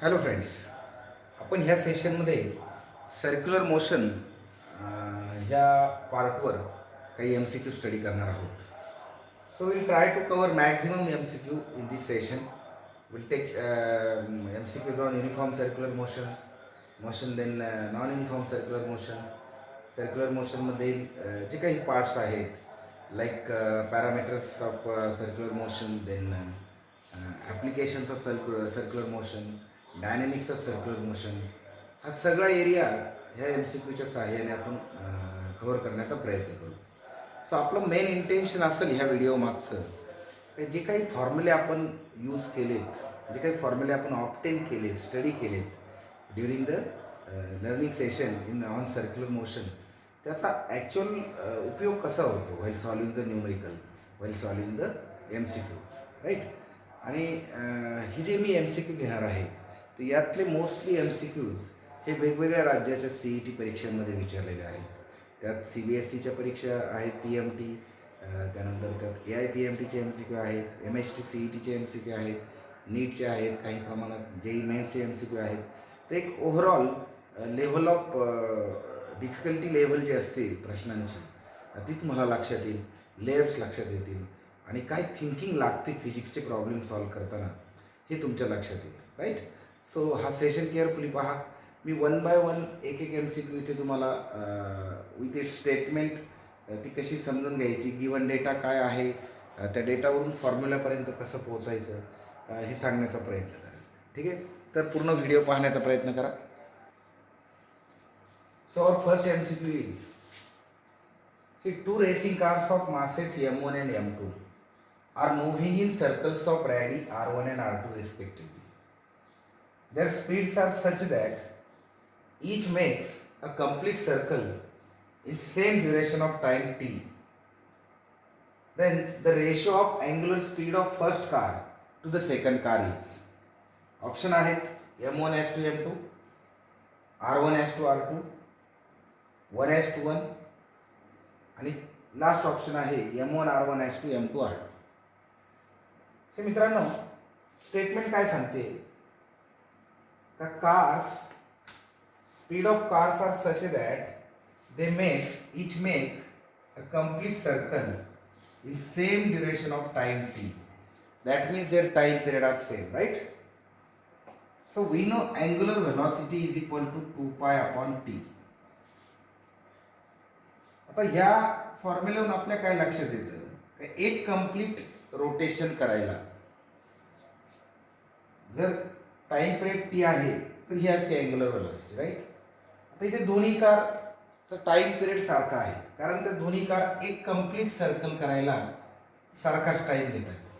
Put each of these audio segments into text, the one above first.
Hello friends, आपण ह्या सेशनमध्ये सर्क्युलर मोशन ह्या पार्टवर काही एम सी क्यू स्टडी करणार आहोत. So will try to cover maximum M C Q in this session. Will take M C Qs on uniform circular motion then non uniform circular मोशनमधील जे काही parts आहेत like parameters of circular motion, then applications of circular motion, dynamics of circular motion, हा सगळा area ह्या M C क्यूच्या सहाय्याने आपण cover करण्याचा प्रयत्न करू. सो आपलं मेन इंटेन्शन असेल ह्या व्हिडिओ मागचं की जे काही फॉर्म्युले आपण यूज केलेत, जे काही फॉर्म्युले आपण ऑप्टेन केलेत, स्टडी केलेत during the learning session in on circular motion, त्याचा ॲक्च्युअल उपयोग कसा होतो while solving the numerical, while solving the M C Qs, right. आणि ही जे मी एम सी क्यू घेणार आहे तर यातले मोस्टली एम सी क्यूज हे वेगवेगळ्या राज्याच्या सी ई टी परीक्षांमध्ये विचारलेले आहेत. त्यात सी बी एस सीच्या परीक्षा आहेत, पी एम टी, त्यानंतर त्यात ए आय पी एम टीचे एम सी क्यू आहेत, M H T C E टीचे एम सी क्यू आहेत, नीटचे आहेत, काही प्रमाणात जे ई मेन्सचे एम सी क्यू आहेत. तर एक overall level of difficulty level जी असते प्रश्नांची ती तुम्हाला लक्षात येईल, लेयर्स लक्षात येतील आणि काय थिंकिंग लागते फिजिक्सचे प्रॉब्लेम सॉल्व करताना हे तुमच्या लक्षात येईल, राईट. सो हा सेशन केअरफुली पहा. मी वन बाय वन एक एक एम सी क्यू इथे तुम्हाला विथ इट स्टेटमेंट ती कशी समजून घ्यायची, गिवन डेटा काय आहे, त्या डेटावरून फॉर्म्युलापर्यंत कसं पोहोचायचं हे सांगण्याचा प्रयत्न करेन. ठीक आहे, तर पूर्ण व्हिडिओ पाहण्याचा प्रयत्न करा. So our first M C Q is, see, two racing cars of masses M1 and M2 are moving in circles of radii R1 and R2 respectively. Their speeds are such that each makes a complete circle in same duration of time t. Then the ratio of angular speed of first car to the second car is, option आहेत M1 as to M2, R1 as to R2, 1 as to 1 आणि last option आहे M1 R1 as to M2 R2. से मित्रांनो, statement काय सांगते का cars, speed of cars are such that they each make a complete circle in same duration of time T. That means their time period are same, right. So we know angular velocity is equal to 2π upon T. आता ह्या फॉर्म्युल्यावरून आपल्या काय लक्षात येतं, एक complete rotation करायला जर time period T आहे तर ही असते अँग्युलर व्हेलॉसिटी, राईट. आता इथे दोन्ही कारचा टाइम पिरियड सारखा आहे कारण त्या दोन्ही कार एक कंप्लीट सर्कल करायला सारखाच टाइम घेतात,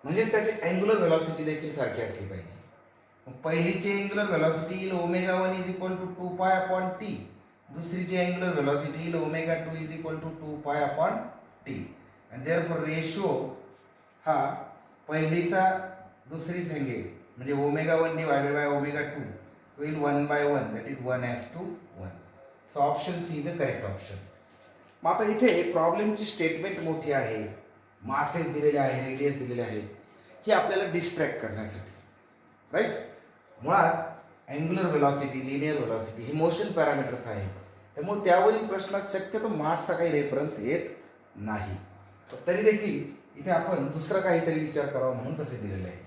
म्हणजेच त्याची अँग्युलर व्हेलॉसिटी देखील सारखी असली पाहिजे. पहिलीची अँग्युलर व्हेलॉसिटी येईल ω1 is equal to 2π upon T, दुसरीची अँग्युलर व्हेलॉसिटी येईल ω2 is equal to 2π upon T. आणि देअरफॉर रेशो हा पहिलीचा दुसरी संगे म्हणजे ω1 डिवायडेड बाय ω2 होईल 1/1, that is 1 as to 1. So option see the correct option. मग आता इथे प्रॉब्लेमची स्टेटमेंट मोठी आहे, मासेस दिलेले आहे, रेडियस दिलेले आहे, हे आपल्याला डिस्ट्रॅक्ट करण्यासाठी, राईट. मुळात अँग्युलर व्हेलॉसिटी, लिनियर व्हेलॉसिटी हे मोशन पॅरामीटर्स आहेत, त्यामुळे त्यावरील प्रश्नात शक्यतो मासचा काही रेफरन्स येत नाही. तरी देखील इथे आपण दुसरं काहीतरी विचार करावा म्हणून तसे दिलेले आहे.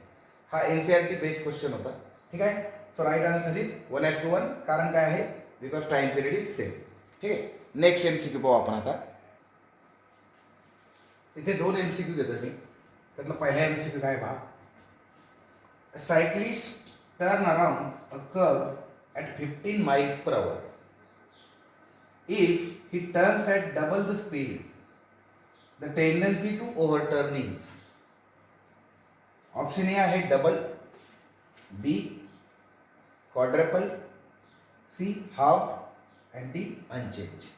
हा N C R T based question होता, ठीक आहे. So right answer is 1 as to 1, कारण काय आहे, because time period is same. ठीक आहे, नेक्स्ट एम सी क्यू पाहू आपण. आता इथे दोन एम सी क्यू घेतो मी. त्यातला पहिला एम सी क्यू काय पहा, सायक्लिस्ट turn around a curve at 15 miles per hour. If he turns at double the speed, the tendency to overturn is, option A आहे double, B quadruple, C half and D unchanged.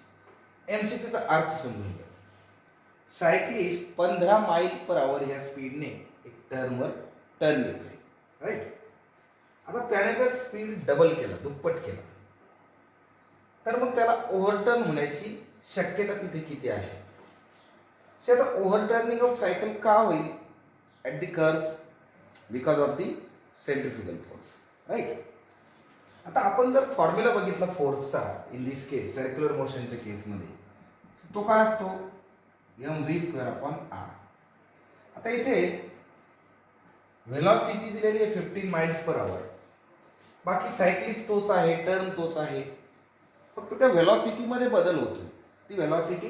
MCQ चा अर्थ समजून घ्या. सायक्लिस्ट 15 माइल per hour या स्पीडने एक टर्नवर turn घेतोय, राईट. आता त्याने जर स्पीड डबल केला, दुप्पट केला, तर मग त्याला ओव्हरटर्न होण्याची शक्यता तिथे किती आहे. सो आता ओव्हरटर्निंग ऑफ सायकल का होईल at the curve, because of the centrifugal force. Right. आता आपण जर फॉर्म्युला बघितला फोर्सचा इन दिस केस सर्क्युलर मोशनच्या केसमध्ये, तो काय असतो mv² अपॉन r. आता इथे व्हेलॉसिटी दिलेली आहे 15 माइल्स पर आवर. बाकी सायक्लिस्ट तोच आहे, टर्न तोच आहे, फक्त त्या व्हेलॉसिटीमध्ये बदल होतोय. ती व्हेलॉसिटी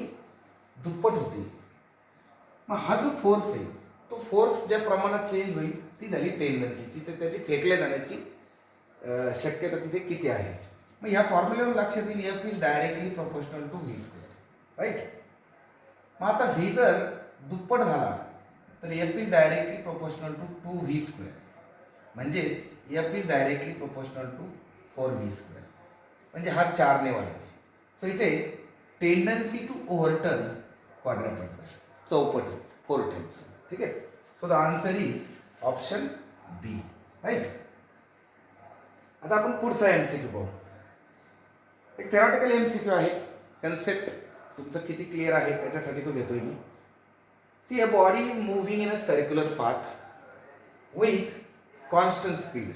दुप्पट होती. मग हा जो फोर्स आहे तो फोर्स ज्या प्रमाणात चेंज होईल ती झाली टेंडन्सी. तिथे त्याची फेकल्या जाण्याची शक्यता तिथे किती आहे. मग ह्या फॉर्म्युल्यावर लक्षात येईल F is directly proportional to V square. Right. मग आता व्ही जर दुप्पट झाला तर F is directly proportional to V square. म्हणजे F is directly proportional to 4v². म्हणजे हा 4 ने वाढेल. सो इथे टेंडन्सी टू ओव्हरटर्न क्वाड्रॅपल चौपट 4 टाइम्स. ठीक आहे. So the answer is option B. Right. आता आपण पुढचा MCQ पाहू. एक थेरॉटिकल MCQ आहे. कन्सेप्ट तुमचं किती क्लिअर आहे त्याच्यासाठी तो घेतोय मी. See a body is moving in a circular path with constant speed.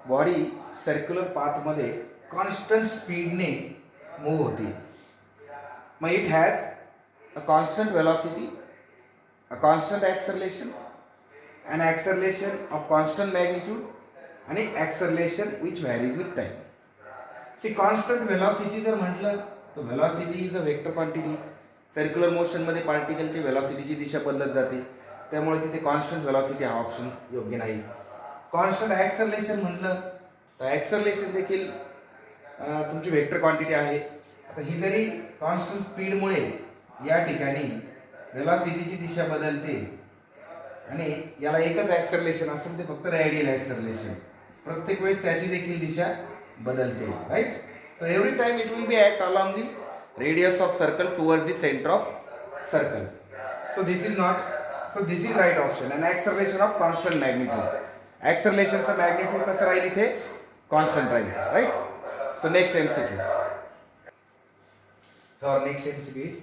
Body circular पाथमध्ये कॉन्स्टंट स्पीडने मूव्ह होती. मग it has a constant velocity, a constant acceleration, an acceleration of constant magnitude आणि acceleration which varies with time. ती constant velocity जर म्हटलं तर velocity is a vector quantity. Circular मोशनमध्ये पार्टिकलची वेलॉसिटीची दिशा बदलत जाते, त्यामुळे तिथे कॉन्स्टंट वेलॉसिटी हा ऑप्शन योग्य नाही. कॉन्स्टंट ॲक्सलरेशन म्हटलं तर ॲक्सलरेशन देखील तुमची वेक्टर क्वांटिटी आहे. आता ही जरी कॉन्स्टंट स्पीडमुळे या ठिकाणी वेलॉसिटीची दिशा बदलते आणि याला एकच ॲक्सलरेशन असेल ते फक्त रेडियल ॲक्सलरेशन. प्रत्येक वेळेस त्याची देखील दिशा बदलते. Right. So every time it will be act along the radius of circle towards the centre of circle. So this is not, so this is right option. And acceleration of constant magnitude. ॲक्सलरेशनचं magnitude कसं राहील इथे constant राहील. Right. So next MCQ. So our next MCQ is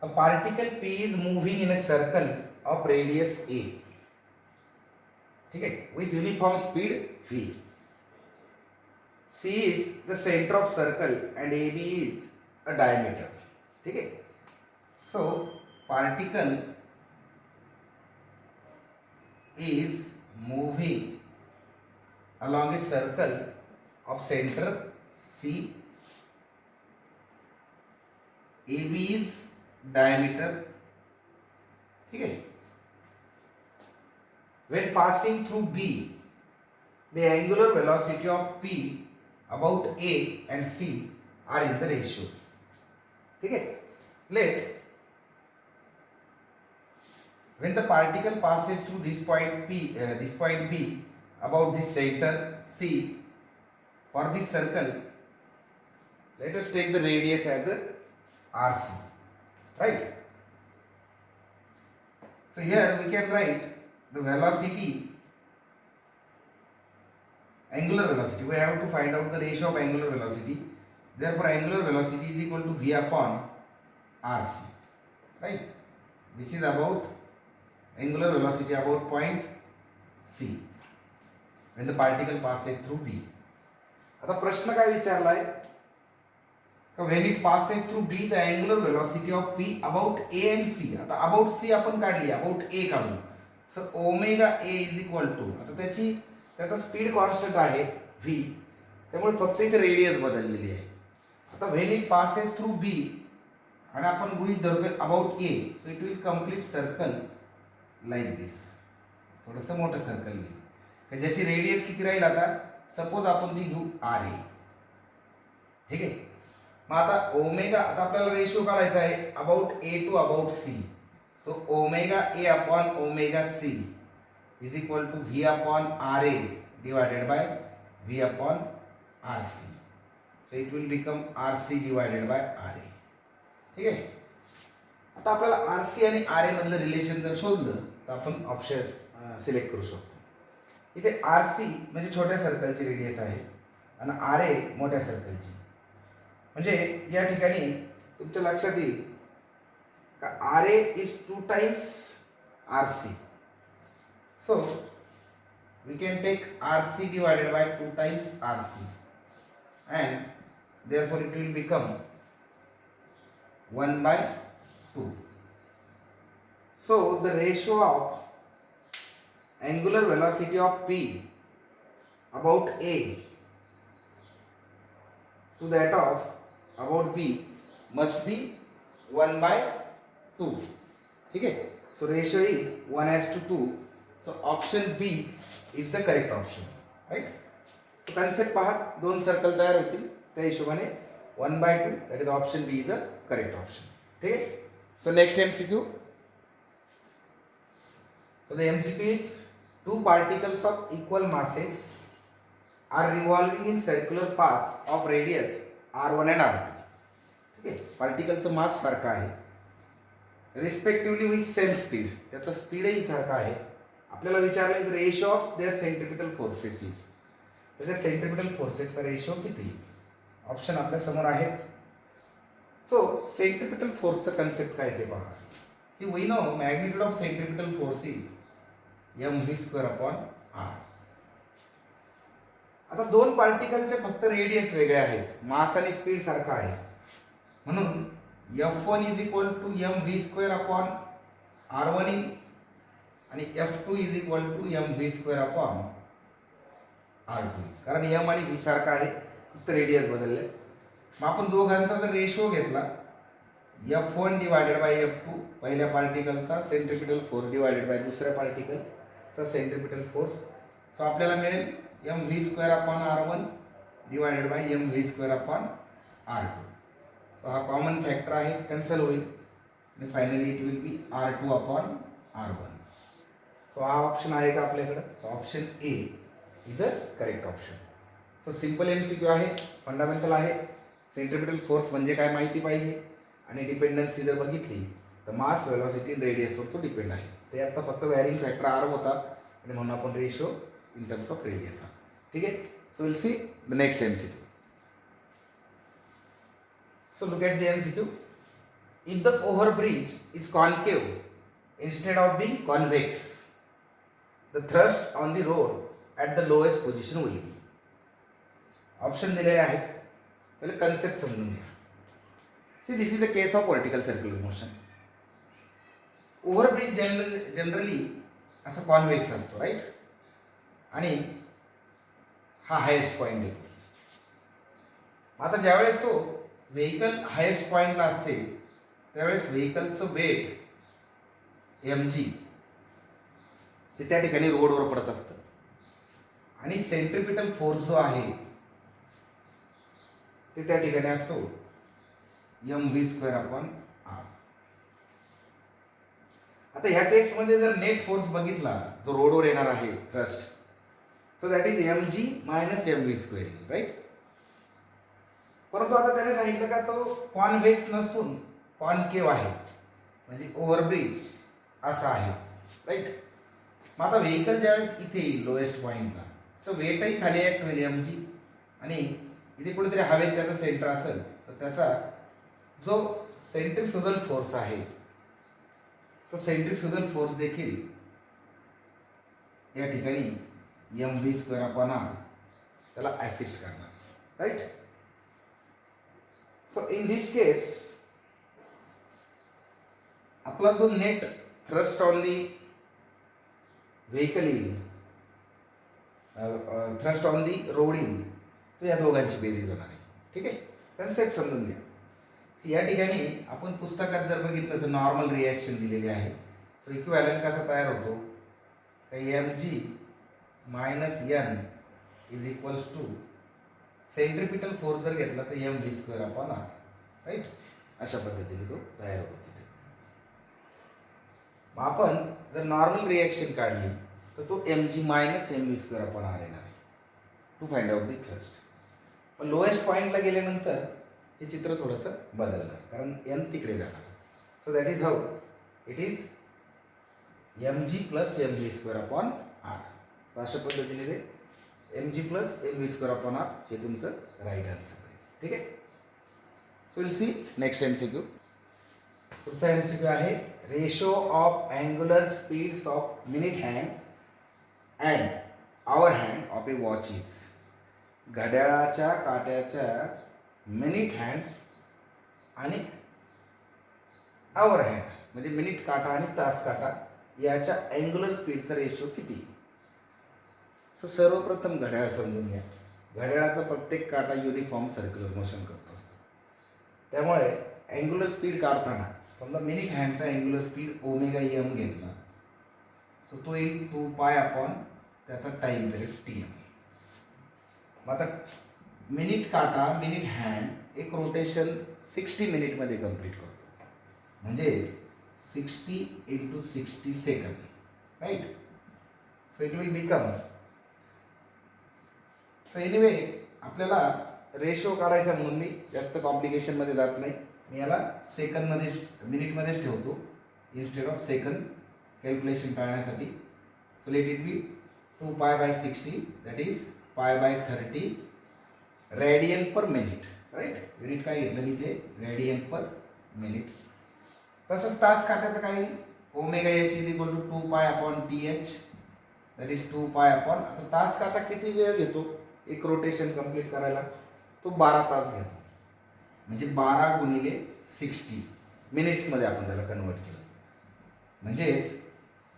a particle P is moving in a circle of radius A. ठीक है, with uniform speed V. C is the center of circle and AB is a diameter. ठीक है. So particle is moving along a circle of center C. AB is diameter. ठीक है. When passing through B, the angular velocity of P about A and C are in the ratio. ठीक है. Let when the particle passes through this point B about the center C for this circle, let us take the radius as a RC. Right. So here we can write the velocity, angular velocity. We have to find out the ratio of angular velocity. Therefore angular velocity is equal to V upon RC. Right. This is about angular velocity about point C when the particle passes through B. आता प्रश्न काय विचारलाय, when it passes through B the angular velocity of P about A and C. आता about C आपण काढली, about A काढू. So omega A is equal to, आता त्याचा speed constant आहे V, त्यामुळे फक्त इथे रेडियस बदललेली आहे. आता when it passes through B आणि आपण गृहीत धरतोय about A, so it will complete circle like this. थोडंसं मोठं सर्कल घेऊ ज्याची रेडियस किती राहील. आता सपोज आपण ती घेऊ RA. ठीक आहे. मग आता ओमेगा, आता आपल्याला रेशिओ काढायचा आहे about A to about C. So omega A upon omega C is equal to V upon RA divided by V upon RC. So it will become RC divided by RA. ठीक आहे. आता आपल्याला RC आणि RA मधलं relation जर शोधलं तर आपण ऑप्शन सिलेक्ट करू शकतो. इथे RC म्हणजे छोट्या सर्कलची रेडियस आहे आणि RA मोठ्या सर्कलची. म्हणजे या ठिकाणी तुमच्या लक्षात येईल का RA is 2 times RC. So we can take RC divided by 2 times RC, and therefore it will become 1 by 2. So the ratio of angular velocity of P about A to that of about B must be 1 by 2. ठीक है. So ratio is 1:2. So option B is the correct option, right? So concept पहा, दोन circle तयार होतील त्या हिशोबाने 1/2, that is option B is the correct option. ठीक है. So next MCQ. So the MCQ is two particles of equal masses are revolving in circular paths of radius r1 and r2. ठीक आहे. पार्टिकलचं मास सारखं आहे, रिस्पेक्टिव्हली विथ सेम स्पीड, त्याचा स्पीडही सारखा आहे. आपल्याला विचारलं की ratio of their centripetal forces is, त्याच्या सेंट्रिपिटल फोर्सेसचा रेशो किती. ऑप्शन आपल्या समोर आहेत. सो सेंट्रिपिटल फोर्सचं कन्सेप्ट काय ते पहा. की we know magnitude of centripetal force is mv²/r. आता दोन पार्टिकलचे फक्त रेडियस वेगळे आहेत, मास आणि स्पीड सारखा आहे, म्हणून F1 is equal to mv²/r1 आणि F2 is equal to mv²/r2. कारण m आणि v सारखा आहे, फक्त रेडियस बदलले. मग आपण दोघांचा जर रेशो घेतला F1 डिवायडेड बाय F2, पहिल्या पार्टिकलचा सेंट्रिपिटल फोर्स डिवायडेड बाय दुसऱ्या पार्टिकलचा सेंट्रिपिटल फोर्स, सो आपल्याला मिळेल mv²/r1 divided by mv²/r2. So हा कॉमन फॅक्टर आहे, कॅन्सल होईल आणि finally it will B r2/r1. So हा ऑप्शन आहे का आपल्याकडं. So option A is a correct option. So simple MCQ आहे, फंडामेंटल आहे. सेंट्रिपिटल फोर्स म्हणजे काय माहिती पाहिजे, आणि डिपेंडन्सी जर बघितली तर मास, वेलॉसिटी, रेडियसवर तो डिपेंड आहे. तर याचा फक्त वॅरिंग फॅक्टर r होता आणि म्हणून आपण ratio in terms of radius हा. ठीक आहे. So will see the next MCQ. So look at the MCQ. If the overbridge is concave instead of being convex, the thrust on the road at the lowest position will be. Option दिलेले आहेत. पहिले concept समजून घ्या. See this is the case of vertical circular motion. Overbridge generally असं convex असतो, right, आणि हा highest point येतो. आता ज्यावेळेस तो व्हेकल हायेस्ट पॉईंटला असते त्यावेळेस व्हेकलचं वेट mg ते त्या ठिकाणी रोडवर पडत असतं, आणि सेंट्रिपिटल फोर्स जो आहे ते त्या ठिकाणी असतो mv²/r. आता ह्या केसमध्ये जर नेट फोर्स बघितला जो रोडवर येणार आहे, thrust, so that is mg minus mv², right. परंतु आता त्याने सांगितलं का तो कॉन्व्हेक्स नसून कॉन्केव आहे, म्हणजे ओव्हरब्रिज असा आहे, राईट. मग आता व्हेकल ज्यावेळेस इथे येईल लोएस्ट पॉईंटला, तर वेटही खाली ॲक्ट होईल mg, आणि इथे कुठेतरी हवेत त्याचा सेंटर असेल तर त्याचा जो सेंट्रिफ्युगल फोर्स आहे तो सेंट्रिफ्युगल फोर्स देखील या ठिकाणी mv²/r त्याला असिस्ट करणार, राईट. सो इन दिस केस आपला जो net thrust on the vehicle येईल, थ्रस्ट ऑन दी रोड येईल, तो या दोघांची बेरीज होणार आहे. ठीक आहे. कन्सेप्ट समजून घ्या. या ठिकाणी आपण पुस्तकात जर बघितलं तर नॉर्मल रिॲक्शन दिलेली आहे. सो इक्विव्हॅलंट कसा तयार होतो, mg minus n is equals to centripetal force जर घेतला तर mv²/r, राईट. अशा पद्धतीने तो तयार होतो तिथे. मग आपण जर नॉर्मल रिॲक्शन काढली तर तो mg मायनस mv²/r येणार आहे to find out the thrust. पण लोएस्ट पॉईंटला गेल्यानंतर हे चित्र थोडंसं बदलणार, कारण n तिकडे जाणार. So that is how it is mg plus mv²/r. तर अशा पद्धतीने ते mg प्लस mv²/r हे तुमचं राईट आन्सर आहे. ठीक आहे. So will see next MCQ. पुढचा MCQ आहे ratio of angular speeds of minute hand and of A watch is. घड्याळाच्या काट्याच्या मिनिट हँड आणि आवर हँड म्हणजे मिनिट काटा आणि तास काटा याच्या अँग्युलर स्पीडचा रेशो किती. सो सर्वप्रथम घड्याळ समजून घ्या. घड्याळाचा प्रत्येक काटा युनिफॉर्म सर्क्युलर मोशन करत असतो. त्यामुळे अँग्युलर स्पीड काढताना समजा मिनिट हँडचा अँग्युलर स्पीड ओमेगा एम घेतला तर तो येईल 2 पाय अपॉन त्याचा टाईम पिरियड टी एम. मग आता मिनिट काटा मिनिट हँड एक रोटेशन 60 मिनिटमध्ये कंप्लीट करतो. म्हणजे 60 × 60 सेकंद, right. So it will become. So anyway आपल्याला रेशो काढायचा म्हणून मी जास्त कॉम्प्लिकेशनमध्ये जात नाही. मी याला सेकंदमध्येच मिनिटमध्येच ठेवतो इन्स्टेड ऑफ सेकंद कॅल्क्युलेशन टाळण्यासाठी. So let it be 2 π/60 that is π/30 radian per minute, right. Unit काय घेतलं मी ते रेडियन पर मिनिट. तसंच तास काट्याचं काय omega H is equal to 2 π/TH that is 2 π upon. आता तास काटा किती वेळ घेतो एक रोटेशन कंप्लीट करायला. तो 12 तास घेतो. म्हणजे 12 × 60 मिनिट्समध्ये आपण त्याला कन्वर्ट केलं. म्हणजेच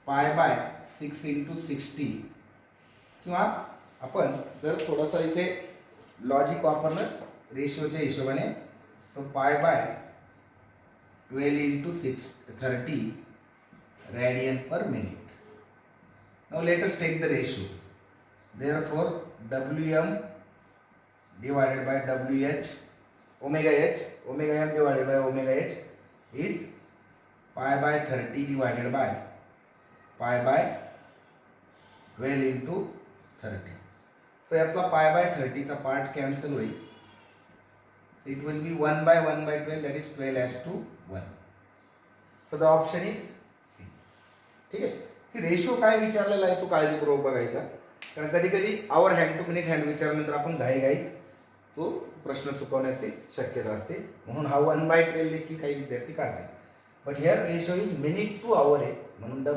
π/6 × 60 किंवा आपण जर थोडंसं इथे लॉजिक वापरलं रेशिओच्या हिशोबाने. So π/12 × 30 radian per minute. Now let us take the ratio. Therefore, Wm divided by Wh, omega m divided by omega h is π/30 divided by π/12 × 30. So यातला π/30 चा पार्ट कॅन्सल होईल. So it will be 1/1/12 that is 12:1. So the option is C. ठीक आहे. Ratio काय विचारलेला आहे तो काळजीपूर्वक बघायचा. कारण कधी कधी hour hand to minute hand विचारल्यानंतर आपण घाईघाईत तो प्रश्न चुकवण्याची शक्यता असते. म्हणून हा 1/12 देखील काही विद्यार्थी काढतात. But here ratio is minute to hour आहे म्हणून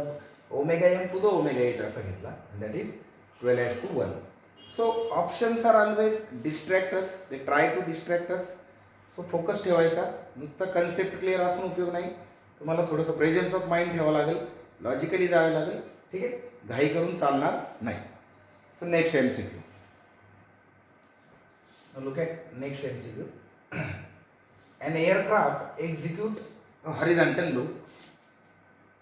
omega M to the omega H असा घेतला that is 12:1. So options are always distractors. They try to distractors. So focus ठेवायचा. नुसतं कन्सेप्ट क्लिअर असून उपयोग नाही. तुम्हाला थोडंसं प्रेझन्स ऑफ माइंड ठेवावं लागेल. लॉजिकली जावे लागेल. ठीक आहे. घाई करून चालणार नाही. So next MCQ. Look at next MCQ. An aircraft execute a horizontal loop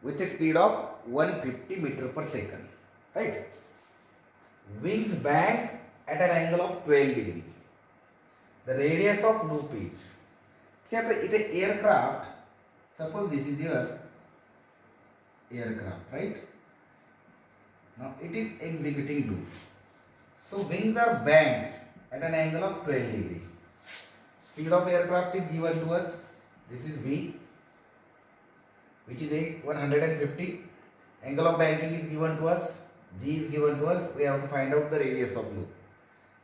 with a speed of 150 meter per second. Right? Wings bang at an angle of 12 degree. The radius of loop is. See आता इथे aircraft. Suppose this is your aircraft, right? Now it is executing loop. So wings are banged at an angle of 12 degree. Speed of aircraft is given to us. This is V, which is 150. Angle of banking is given to us. G is given to us. We have to find out the radius of loop.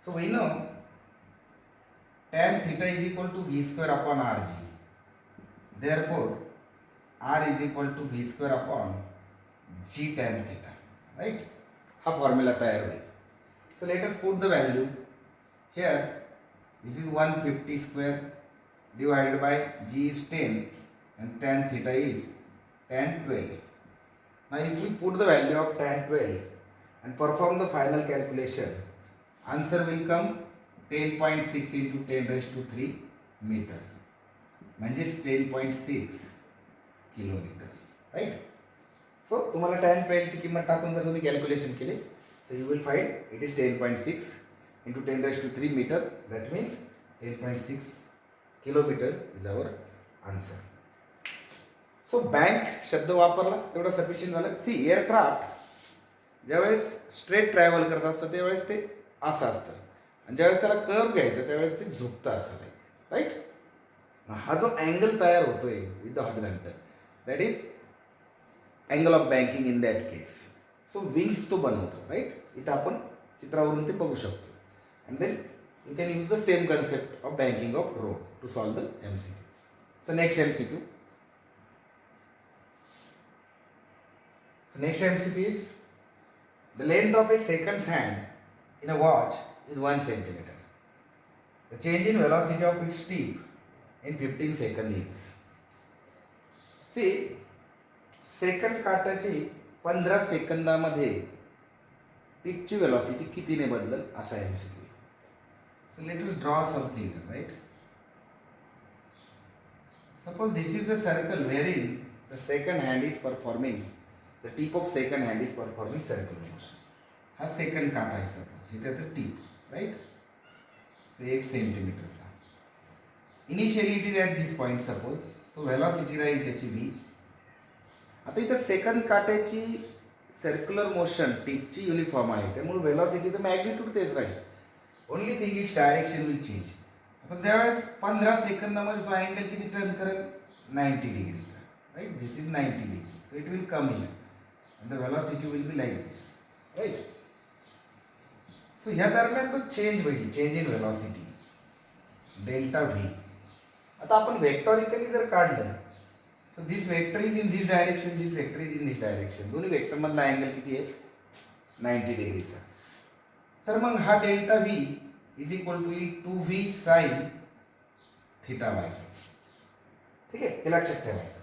So we know tan theta is equal to V square upon Rg. Therefore, R is equal to V square upon G tan theta. Right? हा formula तयार होईल. So let us put the value here. This is 150 square divided by G is 10 and tan theta is tan 12. Now if we put the value of tan 12 and perform the final calculation, answer will come 10.6 into 10⁻³ meter. म्हणजेच 10.6 kilometre. Right. So तुम्हाला tan 12 ची किंमत टाकून जर तुम्ही calculation केले so you will find it is 10.6 into 10⁻³ meter. That means 10.6 kilometer is our answer. So bank शब्द वापरला तेवढा सफिशियंट झालं. सी एअरक्राफ्ट ज्यावेळेस स्ट्रेट ट्रॅव्हल करत असतं त्यावेळेस ते असं असतं आणि ज्यावेळेस त्याला कर्व घ्यायचं त्यावेळेस ते झुकतं असं नाही. राईट. हा जो अँगल तयार होतोय with the horizontal that is angle of banking in that case. So wings तो बनवतो. राईट. इथं आपण चित्रावरून ते बघू शकतो. And then you can use the same concept of banking of road to solve the MCQ. So next MCQ. So next MCQ is the length of a second's hand in a watch is 1 centimeter. The change in velocity of its tip in 15 seconds is. See, second काट्याची 15 सेकंदामध्ये टिपची velocity कितीने बदलल असा MCQ. So let us draw some figure, right? Suppose this is the circle wherein the second hand is performing, the tip of second hand is performing circular motion. हा second काटा आहे suppose, इथे तर tip, right? So 1 सेंटीमीटरचा. Initially it is at this point suppose, so velocity राहील त्याची v. आता इथं सेकंड काट्याची सर्क्युलर मोशन टिपची युनिफॉर्म आहे, त्यामुळे व्हेलॉसिटीचं मॅग्निट्यूड तेच राहील. Only thing its direction will change. आता ज्यावेळेस 15 सेकंदामध्ये तो अँगल किती टर्न करेल? 90 डिग्रीचा, right? This is 90 degree, so it will come here and the velocity will be like this, right? So ह्या दरम्यान तो चेंज होईल, change in velocity delta V. आता आपण वेक्टॉरिकली जर काढलं, so this vector is in this direction, this vector is in this direction, दोन्ही वेक्टरमधला अँगल किती आहे? 90 डिग्रीचा. तर मग हा delta V is equal to 2v sine theta by. ठीक आहे, हे लक्षात ठेवायचं.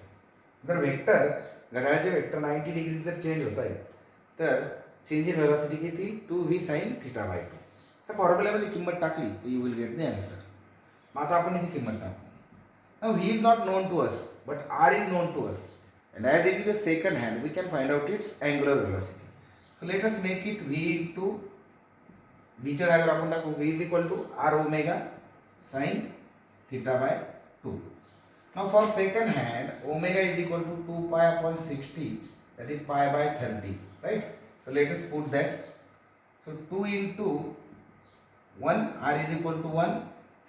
जर वेक्टर घड्याळाचे वेक्टर 90 डिग्री जर चेंज होत आहे तर चेंज इन व्हेलॉसिटी किती? 2v sine theta by 2. ह्या फॉर्म्युल्यामध्ये किंमत टाकली you will get the answer. मग आता आपण इथे किंमत टाकू. Now v is not known to us, but r is known to us, and as it is a second hand, we can find out its angular velocity. So let us make it v into v च्या जागेवर आपण टाकू v is equal to r omega sin theta by 2. Now for second hand, omega is equal to 2 pi upon 60, that is pi by 30, right? So let us put that. So 2 into 1, r is equal to 1.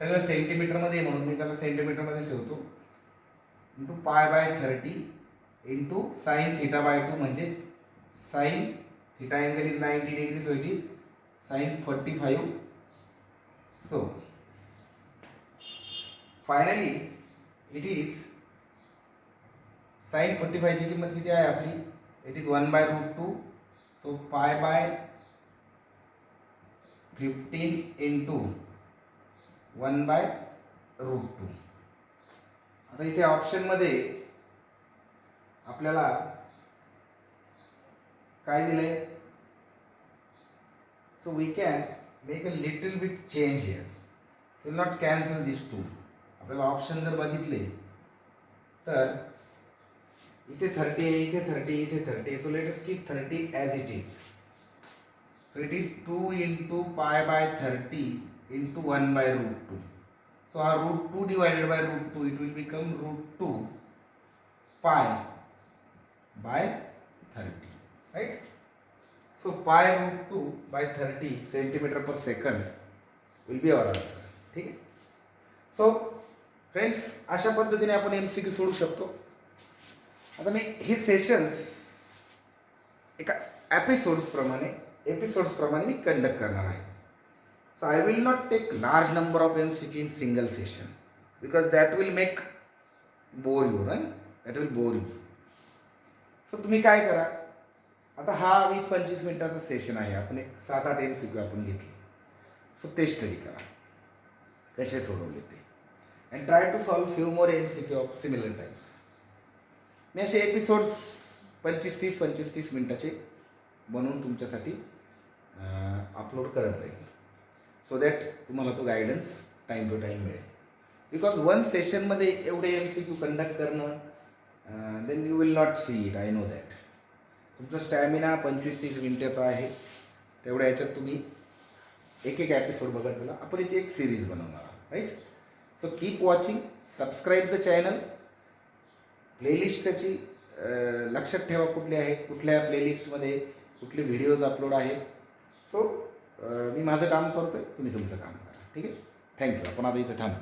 सगळं सेंटीमीटरमध्ये म्हणून मी त्याला सेंटीमीटरमध्येच ठेवतो. Into pi by 30 into sine theta by 2 म्हणजेच sine theta angle is 90 degree, so it is sine 45. So finally it is sine 45 ची किंमत किती आहे आपली? It is 1/√2. So pi by 15 into 1/√2. आता इथे ऑप्शनमध्ये आपल्याला काय दिलंय? So we can make a little bit change here. Will not cancel this 2. आपल्याला ऑप्शन जर बघितले तर इथे 30 आहे, इथे 30, इथे 30. So let us keep 30 as it is. So it is 2 into pi by 30 into 1/√2. So our √2 divided by √2, it will become √2 pi by 30, right? So pi √2 by 30 centimeter per second will be our answer. ठीक आहे? So friends, अशा पद्धतीने आपण MCQ सोडू शकतो. आता मी हे sessions एका एपिसोड्सप्रमाणे मी कंडक्ट करणार आहे. So I will not take large number of MCQ in single session because that will make bore you, right? That will bore you. So तुम्ही काय करा, आता हा 20-25 मिनिटाचा सेशन आहे, आपण एक 7-8 MCQ आपण घेतले. सो ते स्टडी करा कसे सोडवले ते, and try to solve few more MCQ of similar types. मी असे एपिसोड्स 25-30 मिनिटाचे बनवून तुमच्यासाठी अपलोड करत जाईल, सो दॅट तुम्हाला तो गायडन्स टाईम टू टाईम मिळेल. बिकॉज वन सेशनमध्ये एवढे MCQ कंडक्ट करणं, then you will not see it, I know that. तुमचा स्टॅमिना 25-30 मिनिटाचा आहे, तेवढ्या याच्यात तुम्ही एक एपिसोड बघत चला. आपण याची एक सिरीज बनवणार आहोत, right? So keep watching, subscribe the channel. Playlist त्याची लक्षात ठेवा कुठले आहे, कुठल्या प्लेलिस्टमध्ये कुठले व्हिडिओज अपलोड आहेत. सो मी माझं काम करतो आहे, तुम्ही तुमचं काम करा. ठीक आहे? थँक्यू. आपण आता इथं थांबू.